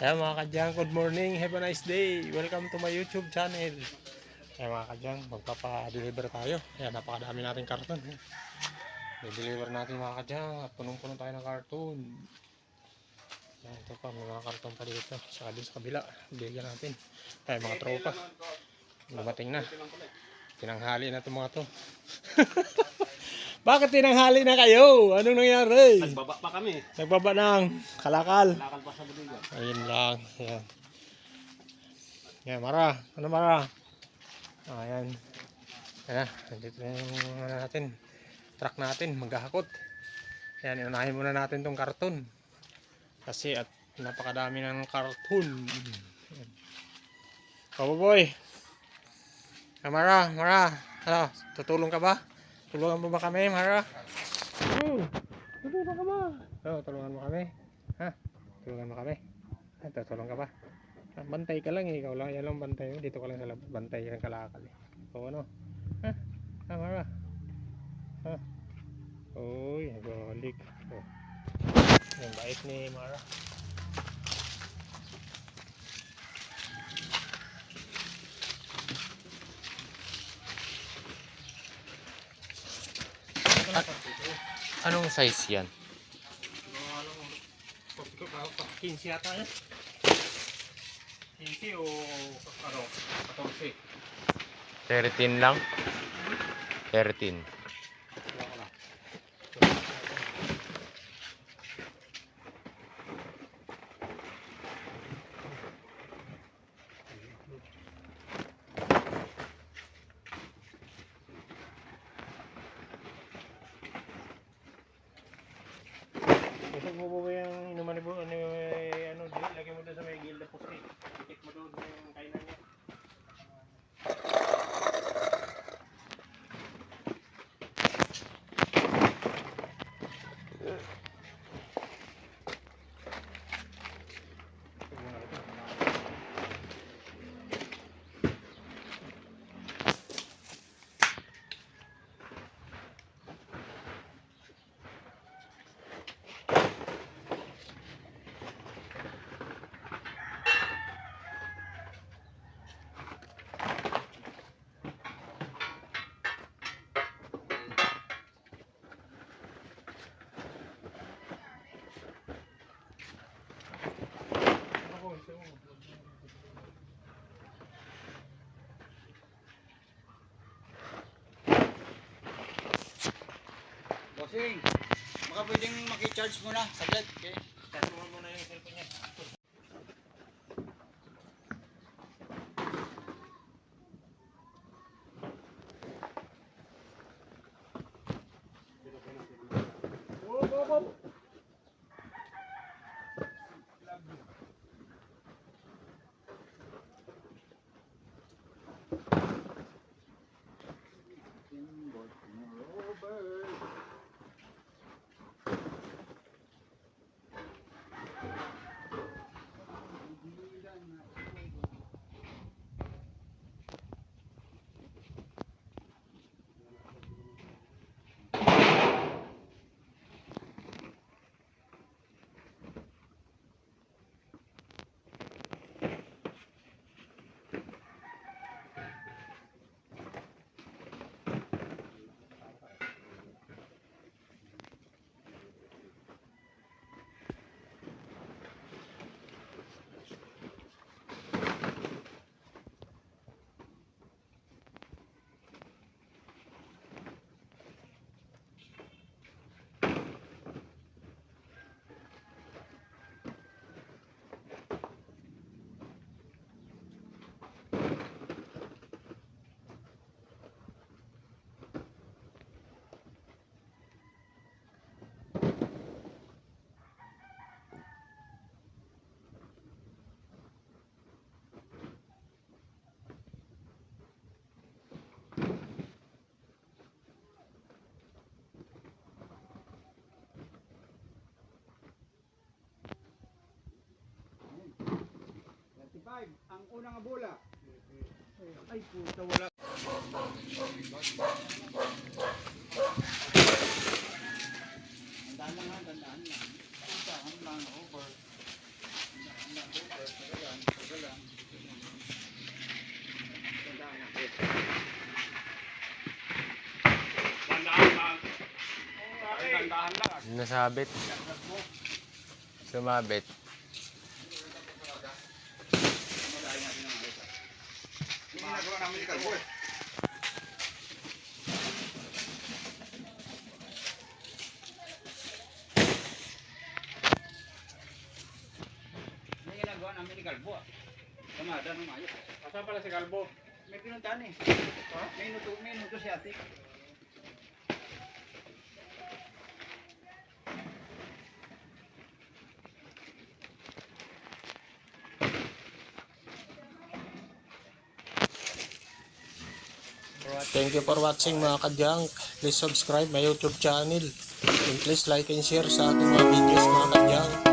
Ayan mga kadyang, good morning, have a nice day. Welcome to my YouTube channel. Ayan mga kadyang, magpapa-deliver tayo. Ayan, napakadami natin karton. I-deliver natin mga kadyang at punong-puno tayo ng karton. Ayan, ito pa, may mga karton pa dito. Saka din sa kabila, bigyan natin. Ayan mga tropa, dumating na. Tinanghali na itong mga to. Bakit tinanghali na kayo? Anong nangyari? Nagbaba pa kami. Nagbaba ng kalakal. Kalakal pa sa bodega. Ayun lang. Ayan. Ayan, Mara. Ano Mara? Ayan. Ayan. Nandito na yung natin. Truck natin. Maghahakot. Ayan. Inunahin muna natin tong karton. Kasi at napakadami ng karton. Boy. Mara. Mara. Ano? Tutulong ka ba? Tulungan mo ba kami, Mara? Tutulong ka ba? Tulungan mo kami. Ha? Tulungan mo kami. Tutulong ka ba? Bantay ka lang eh. Ikaw lang. Yan lang bantay. Dito ka lang sa bantay ng kalakal eh. O ano? Ha? Ha, Mara? Ha? Uy, nagalik. Oh. Yung bait ni Mara. Anong size yan? 15 yata yan. 15 o ano? 14. 13 lang? 13. Gusto mo ba yung inuman ni ano, lagay mo doon sa may gilda poste. Tikit mo doon yung kainan niya. Bossing, baka pwedeng maki-charge muna saglit. Okay. Charge mo muna yung cellphone niya. Ang unang bola. Ay puta, wala. Tandaan lang ha, tandaan lang. Tandaan lang over. Tandaan lang over. Nasabit. Sumabit. Yung ginagawa namin ni Kalbo eh. Yung ginagawa namin ni Kalbo ah. Kamada nung ayos. Asan pala si Kalbo? May pinuntahan eh. Ha? May nuto si ate. Thank you for watching mga kadyang. Please subscribe my YouTube channel. And please like and share sa ating mga videos mga kadyang.